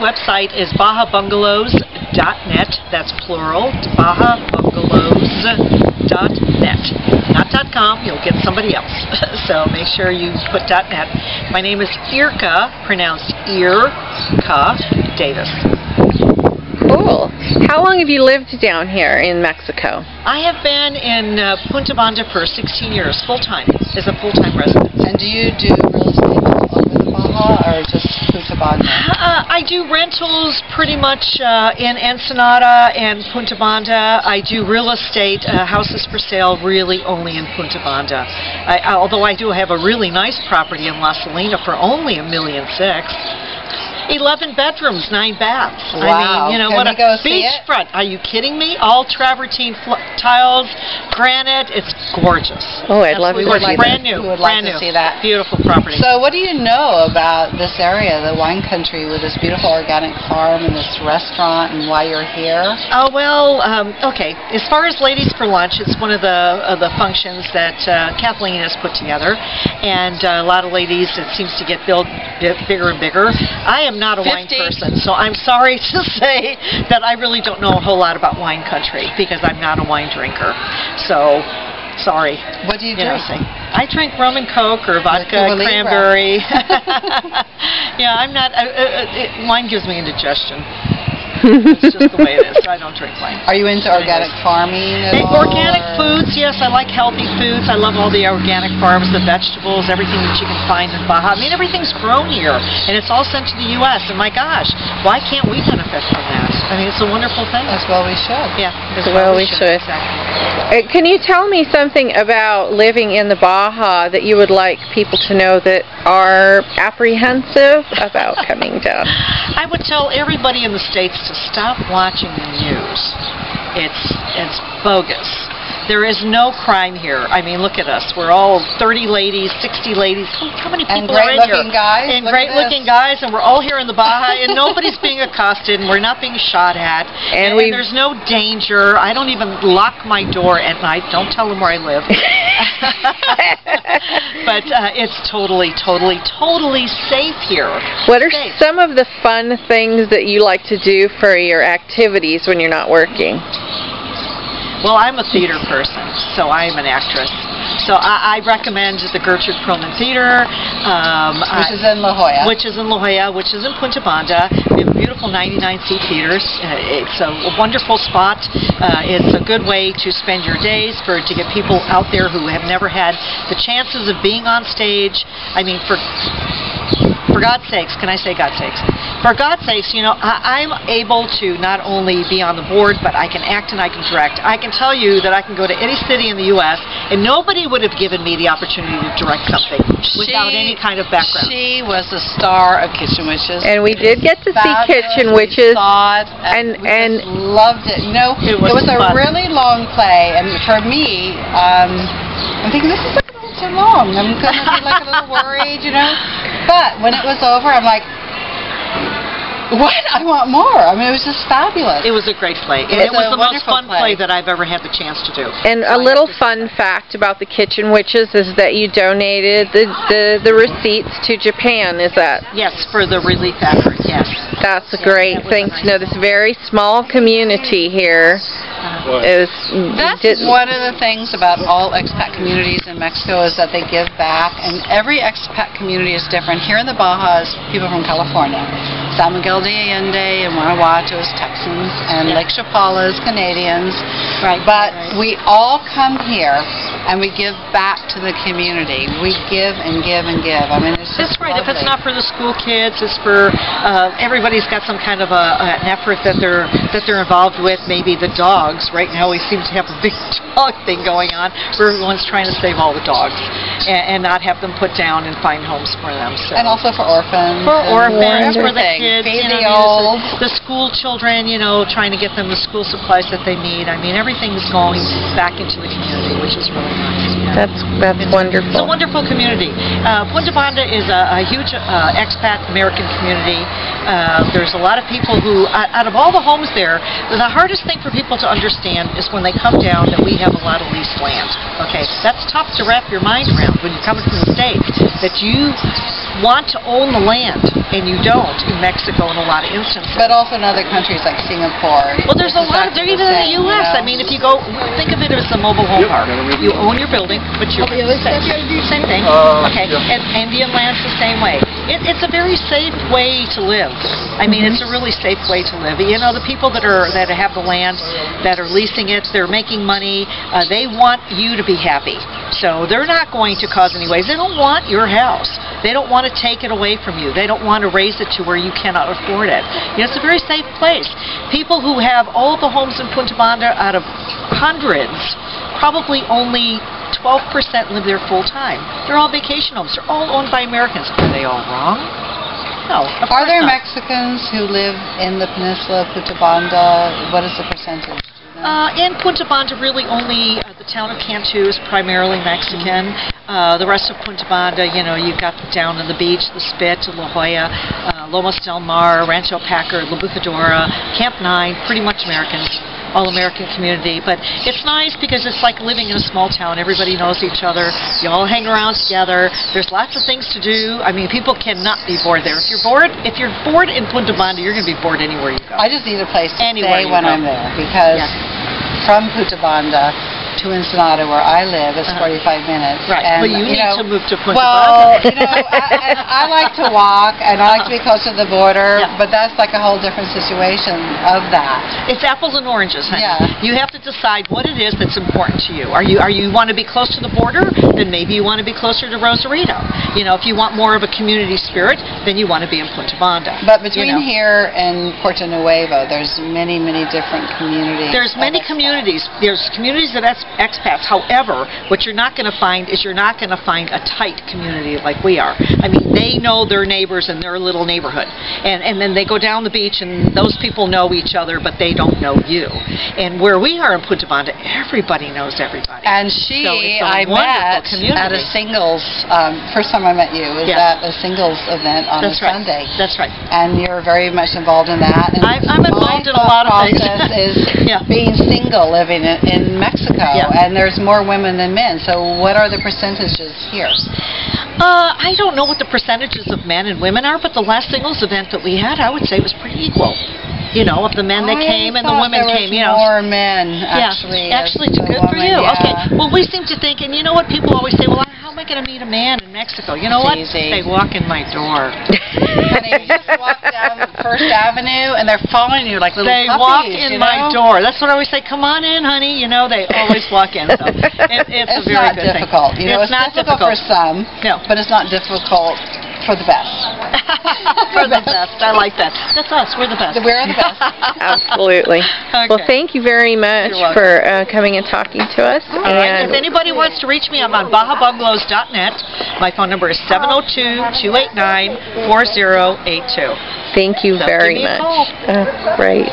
website is bahabungalows.net. That's plural, bahabungalows.net. Not .com, you'll get somebody else. So make sure you put .net. My name is Irka, pronounced Irka Davis. Cool. How long have you lived down here in Mexico? I have been in Punta Banda for 16 years, full-time, as a full-time resident. And do you do real estate all over the Baja, or just Punta Banda? I do rentals pretty much in Ensenada and Punta Banda. I do real estate, houses for sale, really only in Punta Banda. Although I do have a really nice property in La Salina for only $1.6 million. 11 bedrooms, 9 baths. Wow. I mean, you know, Can what we go a see it? beachfront. Are you kidding me? All travertine tiles, granite. It's gorgeous. Oh, I'd love to see that. Brand new. We would like to see that. Beautiful property. So what do you know about this area, the wine country, with this beautiful organic farm and this restaurant, and why you're here? Oh, well, okay. As far as Ladies for Lunch, it's one of the functions that Kathleen has put together. And a lot of ladies, it seems to get built bigger and bigger. I am not a wine person, so I'm sorry to say that I really don't know a whole lot about wine country because I'm not a wine drinker. So, sorry. What do you drink? I drink rum and Coke or vodka, cranberry. Yeah, I'm not. Wine gives me indigestion. It's just the way it is. I don't drink wine. Are you into organic farming at all? Organic foods, yes. I like healthy foods. I love all the organic farms, the vegetables, everything that you can find in Baja. I mean, everything's grown here, and it's all sent to the U.S. And my gosh, why can't we benefit from that? I mean, it's a wonderful thing. As well we should. Yeah, as well we should. Exactly. Can you tell me something about living in the Baja that you would like people to know that are apprehensive about coming down? I would tell everybody in the States to stop watching the news. It's bogus. There is no crime here. I mean, look at us. We're all 30 ladies, 60 ladies. How many people are in here? And great-looking guys. And great-looking guys, and we're all here in the Baja, and nobody's being accosted, and we're not being shot at. And there's no danger. I don't even lock my door at night. Don't tell them where I live. But it's totally safe here. What are some of the fun things that you like to do for your activities when you're not working? Well, I'm a theater person, so I am an actress. So I recommend the Gertrude Perlman Theater. Which is in La Jolla. Which is in La Jolla, which is in Punta Banda. We have beautiful 99-seat theaters. It's a wonderful spot. It's a good way to spend your days, to get people out there who have never had the chances of being on stage. I mean, for God's sakes, can I say God's sakes? For God's sakes, you know, I'm able to not only be on the board, but I can act and I can direct. I can tell you that I can go to any city in the U.S. and nobody would have given me the opportunity to direct something without any kind of background. She was a star of Kitchen Witches. And we did get to see Kitchen Witches. We saw it, and just loved it. You know, it was a really long play, and for me, I'm thinking, this is like a little too long. I'm going to be like a little worried, you know. But when it was over, I'm like, what? I want more. I mean, it was just fabulous. It was a great play. It was the most fun play that I've ever had the chance to do. And a little fun fact about the Kitchen Witches is that you donated the receipts to Japan. Is that? Yes, for the relief effort, yes. That's a great thing to know. This very small community here is... That's one of the things about all expat communities in Mexico is that they give back, and every expat community is different. Here in the Baja is people from California. San Miguel de Allende and Guanajuato is Texans, and Lake Chapala is Canadians. Right. But we all come here and we give back to the community. We give and give and give. I mean, it's just That's right. lovely. If it's not for the school kids, it's for everybody's got some kind of an effort that they're involved with. Maybe the dogs. Right now, we seem to have a big dog thing going on, where everyone's trying to save all the dogs and not have them put down and find homes for them. So. And also for orphans. For orphans, for the kids, feed the old, the school children, you know, trying to get them the school supplies that they need. I mean, everything's going back into the community, which is really nice. Yeah. That's wonderful. It's a wonderful community. Punta Banda is a huge expat American community. There's a lot of people who, out of all the homes there, the hardest thing for people to understand is when they come down that we have a lot of leased land. Okay, that's tough to wrap your mind around when you're coming from the States, that you want to own the land, and you don't in Mexico in a lot of instances. But also in other countries like Singapore. Well, there's a lot of, they're even in the U.S. I mean, if you go, think of it as a mobile home park. You own your building, but you're same thing. Okay, and Indian land's the same way. It's a very safe way to live. I mean, it's a really safe way to live. You know, the people that have the land, that are leasing it, they're making money. They want you to be happy. So they're not going to cause any waste. They don't want your house. They don't want to take it away from you. They don't want to raise it to where you cannot afford it. You know, it's a very safe place. People who have all the homes in Punta Banda out of hundreds, probably only 12% live there full time. They're all vacation homes. They're all owned by Americans. Are they all wrong? No. Are there Mexicans who live in the peninsula of Punta Banda? What is the percentage? In Punta Banda, really only the town of Cantu is primarily Mexican. The rest of Punta Banda, you know, you've got down on the beach, the Spit, La Jolla, Lomas del Mar, Rancho Packard, La Bufadora, Camp 9, pretty much Americans. All-American community, but it's nice because it's like living in a small town. Everybody knows each other. You all hang around together. There's lots of things to do. I mean, people cannot be bored there. If you're bored in Punta Banda, you're going to be bored anywhere you go. I just need a place to stay when I'm there because from Punta Banda to Ensenada, where I live, is 45 minutes. Right. And, but you need to move to Punta Banda. Well, you know, I like to walk, and I like to be close to the border, but that's like a whole different situation of that. It's apples and oranges, honey. Yeah. You have to decide what it is that's important to you. Are you want to be close to the border? Then maybe you want to be closer to Rosarito. You know, if you want more of a community spirit, then you want to be in Punta Banda. But between here and Puerto Nuevo, there's many, many different communities. There's many communities. There's communities of expats. However, what you're not going to find is you're not going to find a tight community like we are. I mean, they know their neighbors in their little neighborhood. And then they go down the beach and those people know each other, but they don't know you. And where we are in Punta Banda, everybody knows everybody. And I met at a singles, first time I met you, was at a singles event on a Sunday. That's right. And you're very much involved in that. And I'm involved in a lot of things. My process is being single, living in Mexico, and there's more women than men. So what are the percentages here? I don't know what the percentages of men and women are, but the last singles event that we had, I would say, was pretty equal. You know, of the men that came and the women came. You know, more men actually. Actually, it's good for you. Okay. Well, we seem to think, and you know what? People always say, well, how am I going to meet a man in Mexico? You know what? They walk in my door. And you just walk down First Avenue, and they're following you like little puppies. They walk in my door. That's what I always say. Come on in, honey. You know, they always walk in. So it's a very good thing. It's not difficult. You know, it's not difficult for some, but it's not difficult for the best. For the best. I like that. That's us. We're the best. We're the best. Absolutely. Okay. Well, thank you very much for coming and talking to us. All right. If anybody wants to reach me, I'm on BajaBungalows.net. My phone number is 702-289-4082. Thank you very much. Give me a call. Great.